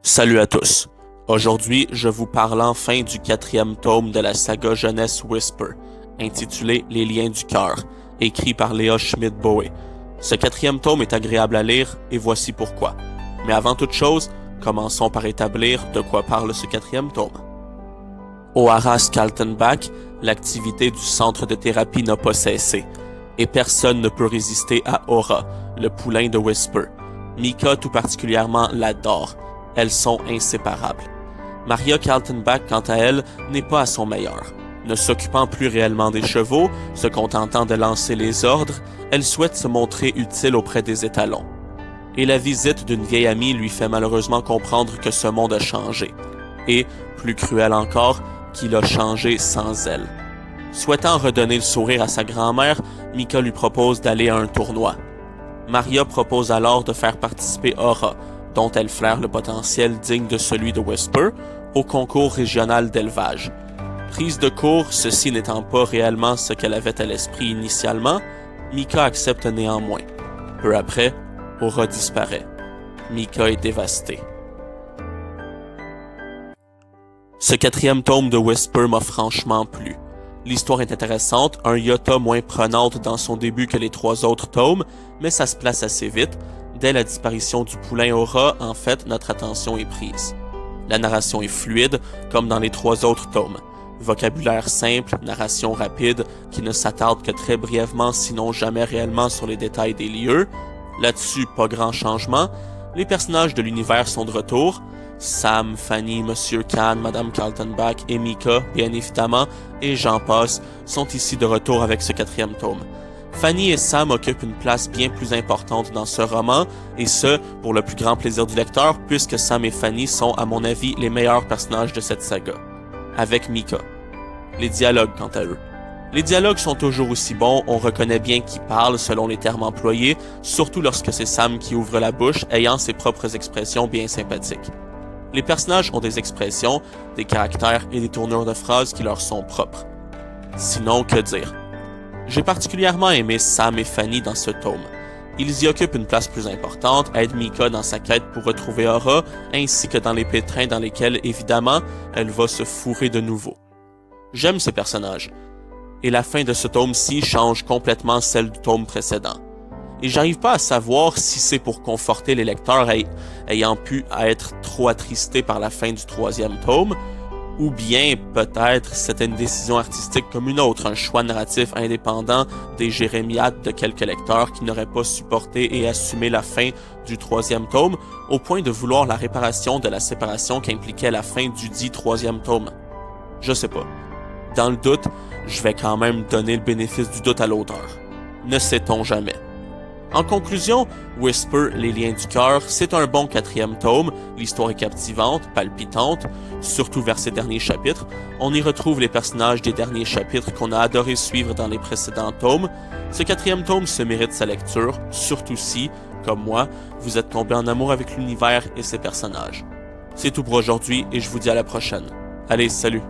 Salut à tous. Aujourd'hui, je vous parle enfin du 4e tome de la saga jeunesse Whisper, intitulé Les liens du cœur, écrit par Léa Schmidt-Boé. Ce 4e tome est agréable à lire et voici pourquoi. Mais avant toute chose, commençons par établir de quoi parle ce 4e tome. Au Haras Kaltenbach, l'activité du centre de thérapie n'a pas cessé, et personne ne peut résister à Aura, le poulain de Whisper. Mika tout particulièrement l'adore. Elles sont inséparables. Maria Kaltenbach, quant à elle, n'est pas à son meilleur. Ne s'occupant plus réellement des chevaux, se contentant de lancer les ordres, elle souhaite se montrer utile auprès des étalons. Et la visite d'une vieille amie lui fait malheureusement comprendre que ce monde a changé. Et, plus cruel encore, qu'il a changé sans elle. Souhaitant redonner le sourire à sa grand-mère, Mika lui propose d'aller à un tournoi. Maria propose alors de faire participer Aura, dont elle flaire le potentiel digne de celui de Whisper, au concours régional d'élevage. Prise de court, ceci n'étant pas réellement ce qu'elle avait à l'esprit initialement, Mika accepte néanmoins. Peu après, Aura disparaît. Mika est dévastée. Ce 4e tome de Whisper m'a franchement plu. L'histoire est intéressante, un iota moins prenante dans son début que les 3 autres tomes, mais ça se place assez vite. Dès la disparition du poulain Aura, en fait, notre attention est prise. La narration est fluide, comme dans les 3 autres tomes. Vocabulaire simple, narration rapide, qui ne s'attarde que très brièvement, sinon jamais réellement sur les détails des lieux. Là-dessus, pas grand changement. Les personnages de l'univers sont de retour. Sam, Fanny, Monsieur Khan, Madame Kaltenbach et Mika, bien évidemment, et j'en passe, sont ici de retour avec ce 4e tome. Fanny et Sam occupent une place bien plus importante dans ce roman, et ce, pour le plus grand plaisir du lecteur, puisque Sam et Fanny sont, à mon avis, les meilleurs personnages de cette saga. Avec Mika. Les dialogues, quant à eux. Les dialogues sont toujours aussi bons, on reconnaît bien qui parle selon les termes employés, surtout lorsque c'est Sam qui ouvre la bouche, ayant ses propres expressions bien sympathiques. Les personnages ont des expressions, des caractères et des tournures de phrases qui leur sont propres. Sinon, que dire? J'ai particulièrement aimé Sam et Fanny dans ce tome. Ils y occupent une place plus importante, aident Mika dans sa quête pour retrouver Aura, ainsi que dans les pétrins dans lesquels, évidemment, elle va se fourrer de nouveau. J'aime ces personnages. Et la fin de ce tome-ci change complètement celle du tome précédent. Et j'arrive pas à savoir si c'est pour conforter les lecteurs ayant pu être trop attristés par la fin du 3e tome, ou bien peut-être c'était une décision artistique comme une autre, un choix narratif indépendant des jérémiades de quelques lecteurs qui n'auraient pas supporté et assumé la fin du 3e tome, au point de vouloir la réparation de la séparation qu'impliquait la fin du dit 3e tome. Je sais pas. Dans le doute, je vais quand même donner le bénéfice du doute à l'auteur. Ne sait-on jamais. En conclusion, Whisper, Les liens du cœur, c'est un bon 4e tome, l'histoire est captivante, palpitante, surtout vers ses derniers chapitres. On y retrouve les personnages des derniers chapitres qu'on a adoré suivre dans les précédents tomes. Ce 4e tome se mérite sa lecture, surtout si, comme moi, vous êtes tombé en amour avec l'univers et ses personnages. C'est tout pour aujourd'hui et je vous dis à la prochaine. Allez, salut!